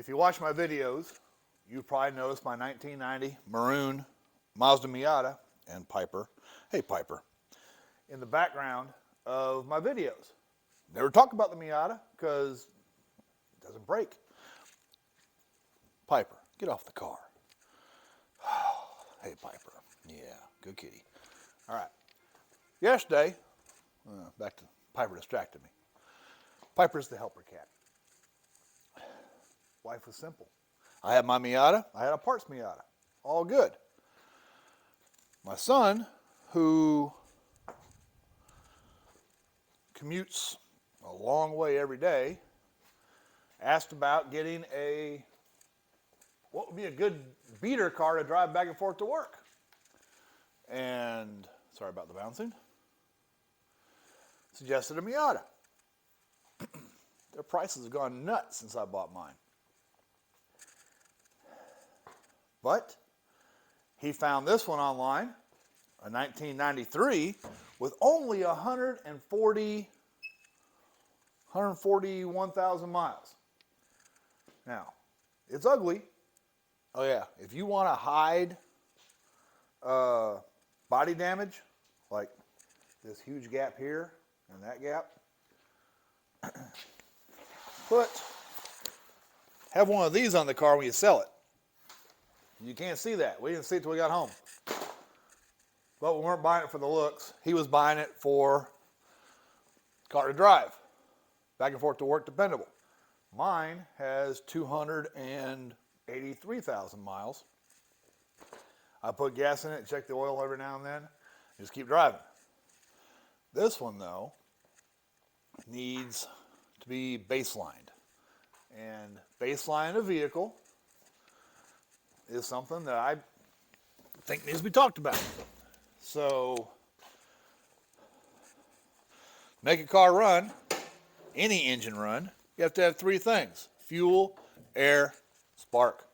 If you watch my videos, you probably noticed my 1990 maroon Mazda Miata and Piper, hey Piper, in the background of my videos. Never talk about the Miata because it doesn't break. Piper, get off the car. Hey Piper, yeah, good kitty. All right, yesterday, back to Piper distracted me. Piper's the helper cat. Life was simple. I had my Miata, I had a parts Miata, all good. My son, who commutes a long way every day, asked about getting what would be a good beater car to drive back and forth to work. And, sorry about the bouncing, suggested a Miata. Their prices have gone nuts since I bought mine. But he found this one online, a 1993, with only 141,000 miles. Now, it's ugly. Oh yeah, if you want to hide body damage, like this huge gap here and that gap, have one of these on the car when you sell it. You can't see that. We didn't see it till we got home. But we weren't buying it for the looks. He was buying it for car to drive. Back and forth to work, dependable. Mine has 283,000 miles. I put gas in it, check the oil every now and then, just keep driving. This one, though, needs to be baselined. And baseline a vehicle is something that I think needs to be talked about. So, make a car run, any engine run, you have to have three things: fuel, air, spark.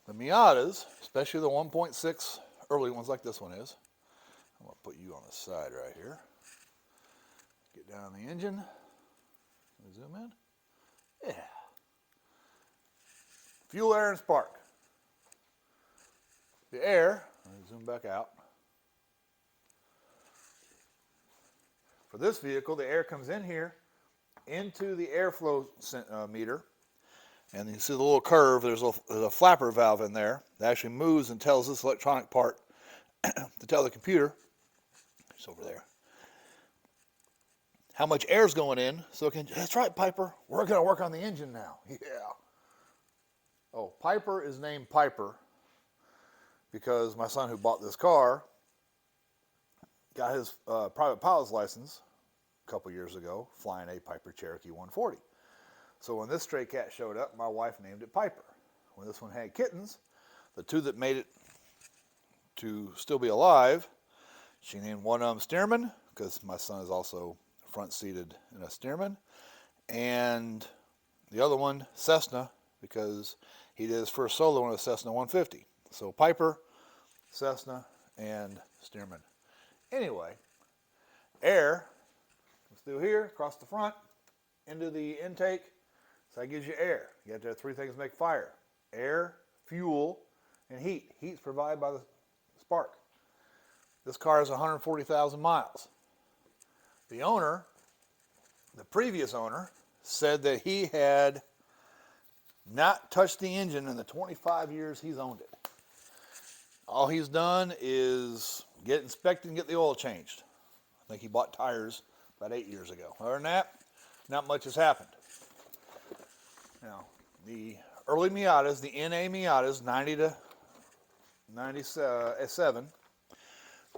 The Miatas, especially the 1.6 early ones like this one is, I'm going to put you on the side right here. Get down the engine. Zoom in. Yeah. Fuel, air, and spark. The air, let me zoom back out. For this vehicle, the air comes in here into the airflow meter, and you see the little curve. There's a flapper valve in there that actually moves and tells this electronic part to tell the computer, it's over there, how much air is going in. So it can, that's right, Piper, we're going to work on the engine now. Yeah. Oh, Piper is named Piper because my son who bought this car got his private pilot's license a couple years ago flying a Piper Cherokee 140. So when this stray cat showed up, my wife named it Piper. When this one had kittens, the two that made it to still be alive, she named one of them Stearman, because my son is also front-seated in a Stearman, and the other one Cessna, because he did his first solo in a Cessna 150. So Piper, Cessna, and Stearman. Anyway, air, let's do here, across the front, into the intake. So that gives you air. You have to have three things to make fire: air, fuel, and heat. Heat's provided by the spark. This car has 140,000 miles. The owner, the previous owner, said that he had not touched the engine in the 25 years he's owned it. All he's done is get it inspected and get the oil changed. I think he bought tires about 8 years ago. Other than that, not much has happened. Now, the early Miatas, the NA Miatas, 90 to 97,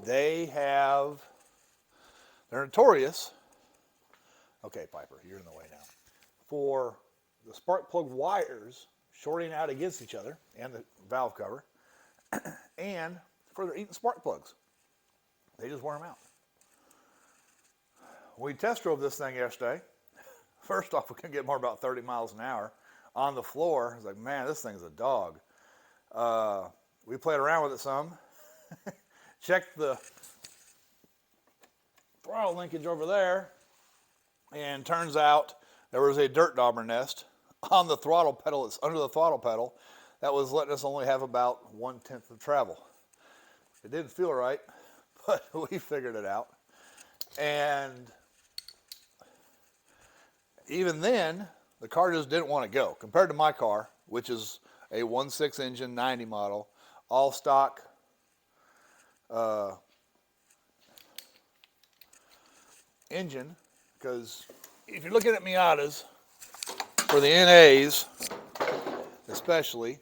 they're notorious, okay, Piper, you're in the way now, for the spark plug wires shorting out against each other and the valve cover, and for eating spark plugs. They just wear them out. We test drove this thing yesterday. First off, we couldn't get more about 30 miles an hour on the floor. I was like, man, this thing's a dog. We played around with it some. Checked the throttle linkage over there, and turns out there was a dirt dauber nest on the throttle pedal, it's under the throttle pedal, that was letting us only have about 1/10 of travel. It didn't feel right, but we figured it out. And even then, the car just didn't want to go. Compared to my car, which is a 1.6 engine, 90 model, all stock, engine, because if you're looking at Miatas, for the NAs especially,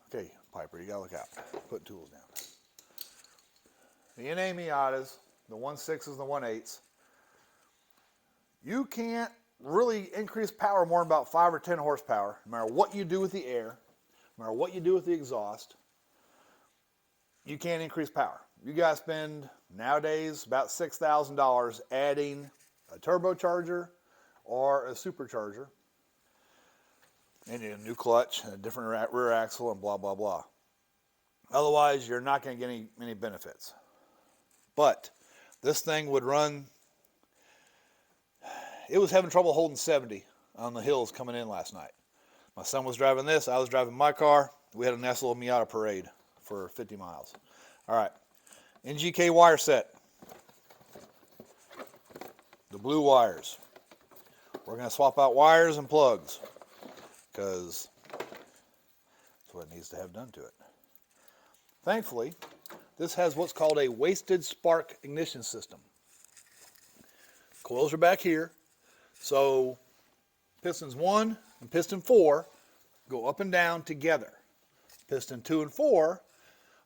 okay, Piper, you gotta look out. Put tools down. The NA Miatas, the 1.6s, the 1.8s, you can't really increase power more than about 5 or 10 horsepower, no matter what you do with the air, no matter what you do with the exhaust, you can't increase power. You gotta spend, nowadays, about $6,000 adding a turbocharger or a supercharger, and a new clutch, and a different rear axle, and blah, blah, blah. Otherwise, you're not going to get any benefits. But this thing would run, it was having trouble holding 70 on the hills coming in last night. My son was driving this, I was driving my car. We had a nice little Miata parade for 50 miles. All right, NGK wire set. The blue wires. We're going to swap out wires and plugs, because that's what it needs to have done to it. Thankfully, this has what's called a wasted spark ignition system. Coils are back here, so pistons 1 and piston 4 go up and down together. Piston 2 and 4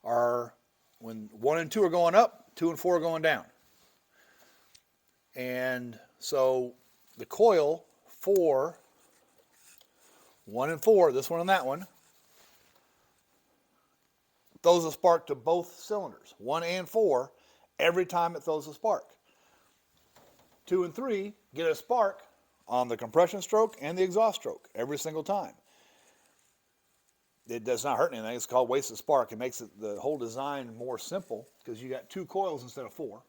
are, when 1 and 2 are going up, 2 and 4 are going down. And so the coil for 1 and 4, this one and that one, throws a spark to both cylinders, 1 and 4, every time it throws a spark. 2 and 3 get a spark on the compression stroke and the exhaust stroke every single time. It does not hurt anything. It's called wasted spark. It makes the whole design more simple, because you got 2 coils instead of 4.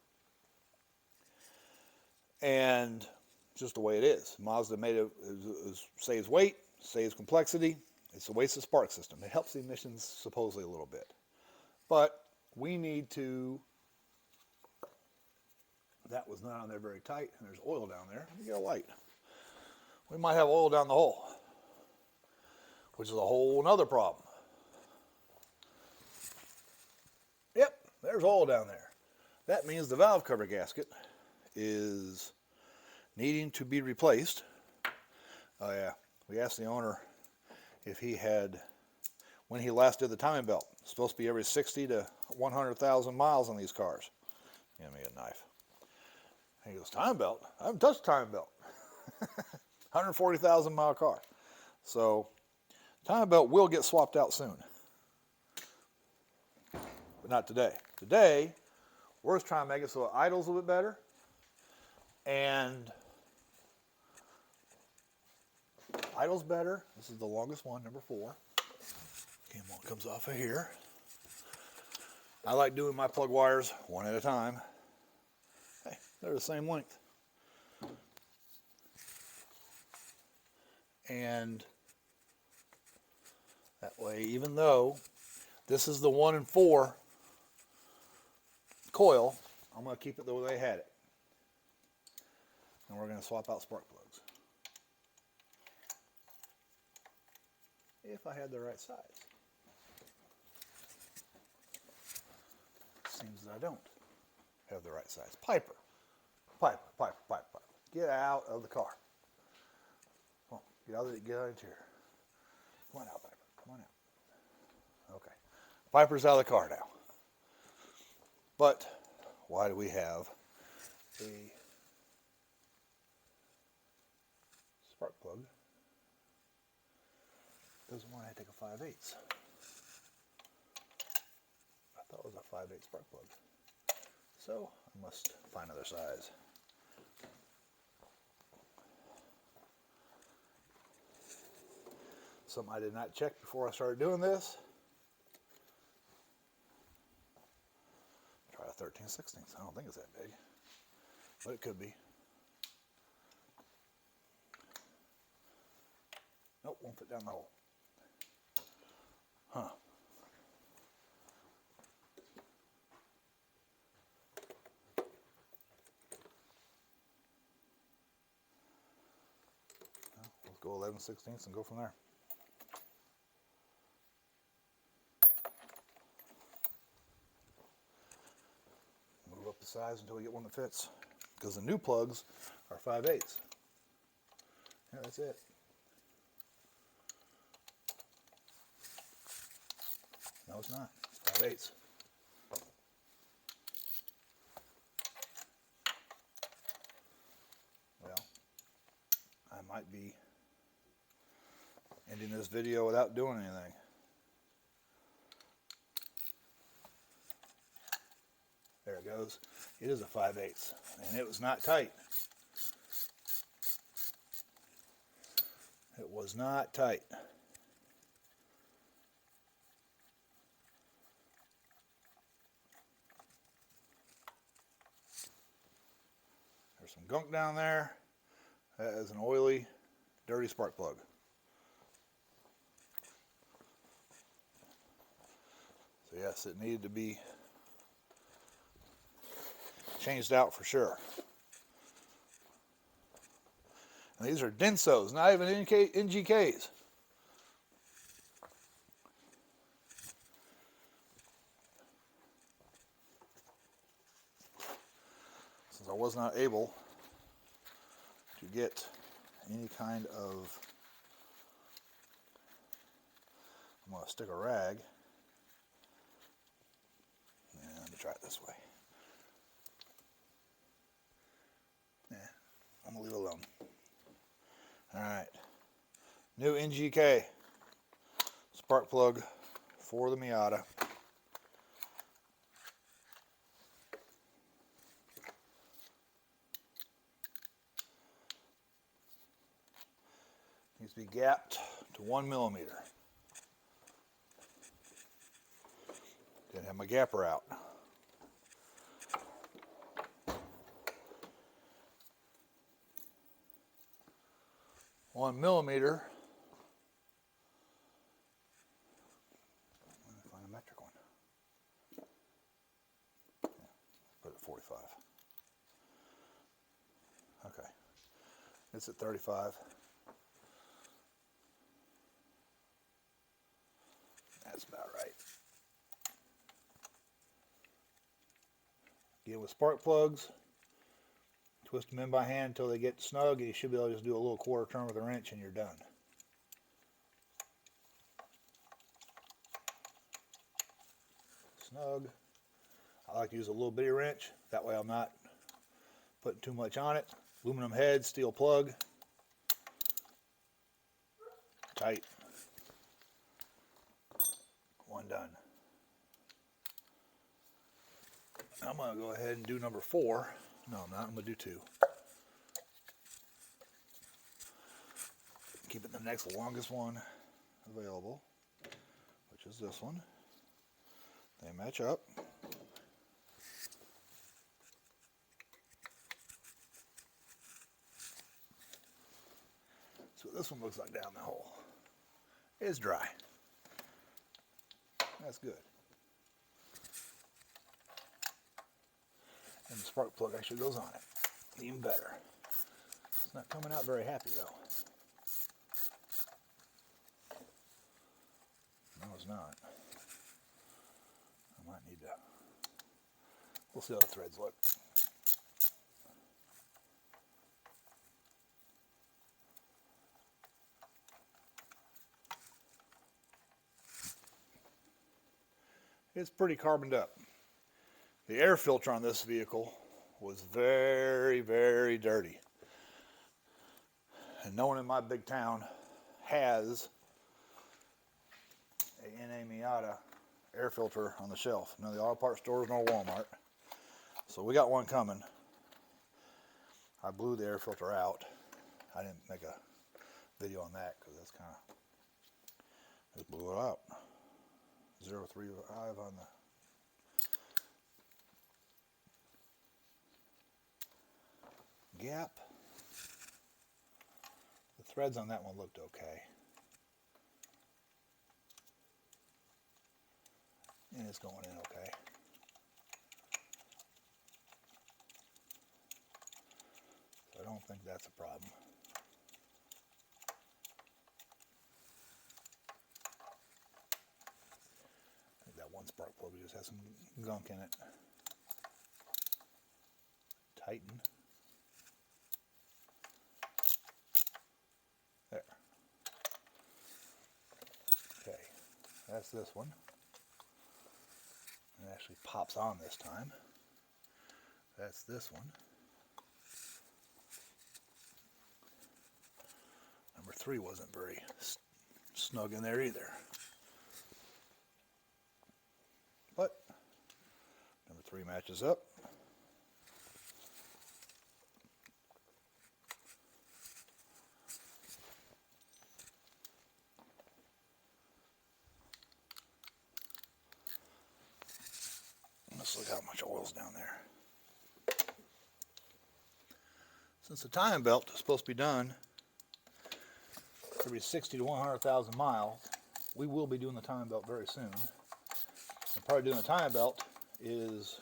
And just the way it is. Mazda made it, saves weight, saves complexity. It's a wasted spark system. It helps the emissions supposedly a little bit. But we need to, that was not on there very tight, and there's oil down there. Let me get a light. We might have oil down the hole, which is a whole nother problem. Yep, there's oil down there. That means the valve cover gasket is needing to be replaced. Oh yeah, we asked the owner if he had, when he last did the timing belt. It's supposed to be every 60 to 100,000 miles on these cars. Give me a knife. And he goes, timing belt? I haven't touched the timing belt. 140,000 mile car. So timing belt will get swapped out soon. But not today. Today, we're just trying to make it so it idles a little bit better. And idles better. This is the longest one, number 4. Cam one comes off of here. I like doing my plug wires one at a time. Hey, they're the same length. And that way, even though this is the 1 and 4 coil, I'm going to keep it the way they had it. And we're going to swap out spark plugs. If I had the right size. Seems that I don't have the right size. Piper. Piper, Piper, Piper, Piper. Get out of the car. Come on, get out of the chair. Come on out, Piper. Come on out. Okay. Piper's out of the car now. But why do we have a spark plug? Doesn't want to take a 5/8. I thought it was a 5/8 spark plug. So I must find another size. Something I did not check before I started doing this. Try a 13/16. I don't think it's that big, but it could be. Nope, won't fit down the hole. Huh. Let's go 11/16 and go from there. Move up the size until we get one that fits. Because the new plugs are 5/8. Yeah, that's it. No, it's not. It's 5/8. Well, I might be ending this video without doing anything. There it goes. It is a 5/8, and it was not tight. It was not tight. There's some gunk down there. That is an oily, dirty spark plug. So yes, it needed to be changed out for sure. And these are Densos, not even NGKs. Since I was not able to get any kind of, I'm going to stick a rag. Yeah, let me try it this way. Yeah, I'm going to leave it alone. Alright, new NGK spark plug for the Miata. Needs to be gapped to 1 millimeter. Didn't have my gapper out. One millimeter. Let me find a metric one. Yeah, put it at 45. Okay. It's at 35. That's about right. Again, with spark plugs, twist them in by hand until they get snug, and you should be able to just do a little quarter turn with a wrench and you're done. Snug. I like to use a little bitty wrench, that way I'm not putting too much on it. Aluminum head, steel plug. Tight. One done. I'm going to go ahead and do number 4. No, I'm not. I'm going to do 2. Keeping the next longest one available, which is this one. They match up. So this one looks like down the hole. It's dry. That's good. And the spark plug actually goes on it. Even better. It's not coming out very happy though. No, it's not. I might need to. We'll see how the threads look. It's pretty carboned up. The air filter on this vehicle was very, very dirty. And no one in my big town has a NA Miata air filter on the shelf. None of the auto parts stores nor Walmart. So we got one coming. I blew the air filter out. I didn't make a video on that because that's kind of, just blew it out. 0.35 on the gap. The threads on that one looked okay. And it's going in okay. So I don't think that's a problem. I think that one spark plug just has some gunk in it. Tighten. There. Okay, that's this one. It actually pops on this time. That's this one. Number 3 wasn't very snug in there either. But number 3 matches up. Let's look how much oil's down there. Since the timing belt is supposed to be done every 60 to 100,000 miles, we will be doing the timing belt very soon. And part of doing the timing belt is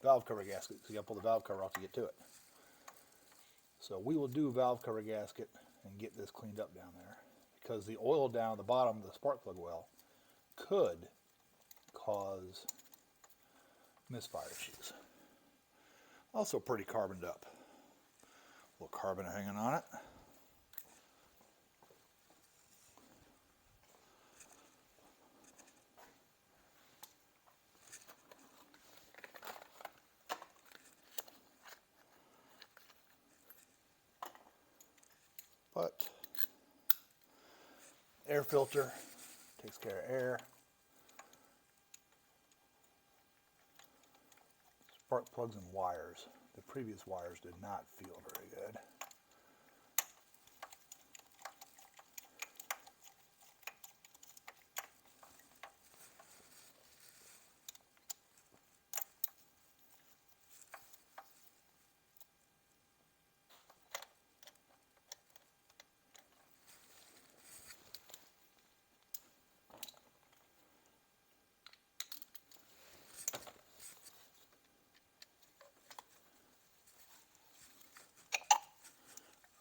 valve cover gasket, because you got to pull the valve cover off to get to it. So we will do valve cover gasket and get this cleaned up down there, because the oil down at the bottom of the spark plug well could cause misfire issues. Also pretty carboned up. A little carbon hanging on it. But air filter takes care of air. Spark plugs and wires. The previous wires did not feel very good.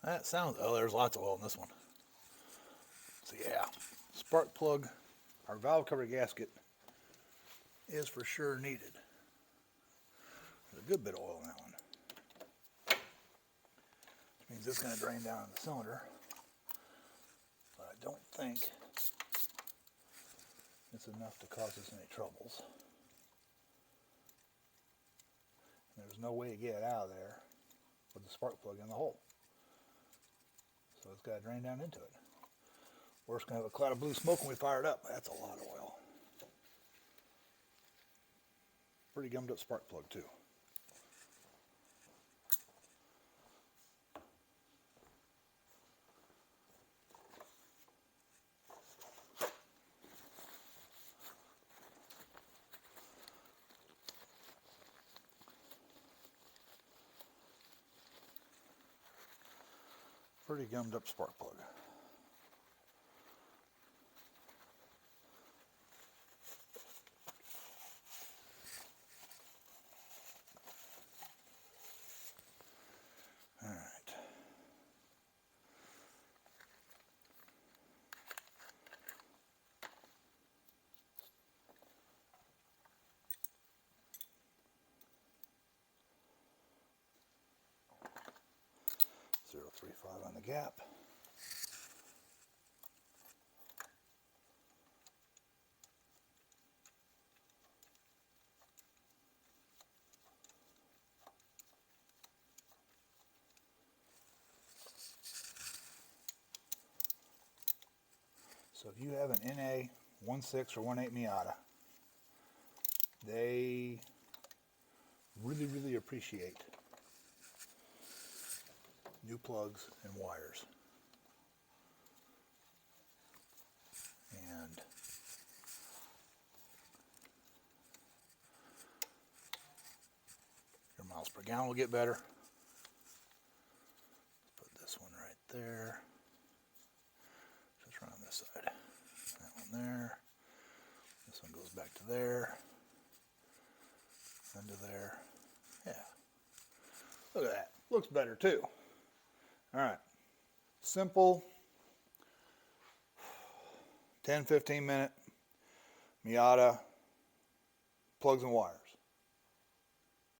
That sounds, oh, there's lots of oil in this one. So yeah, spark plug, our valve cover gasket is for sure needed. There's a good bit of oil in that one. Which means it's going to drain down in the cylinder. But I don't think it's enough to cause us any troubles. And there's no way to get it out of there with the spark plug in the hole. So it's got to drain down into it. We're just going to have a cloud of blue smoke when we fire it up. That's a lot of oil. Pretty gummed up spark plug too. Pretty gummed up spark plug. All right. .035 on the gap. So if you have an NA6 or 18 Miata, they really appreciate new plugs and wires. And your miles per gallon will get better. Put this one right there. Just run on this side. That one there. This one goes back to there. into there. Yeah. Look at that. Looks better too. All right. Simple 10-15 minute Miata plugs and wires.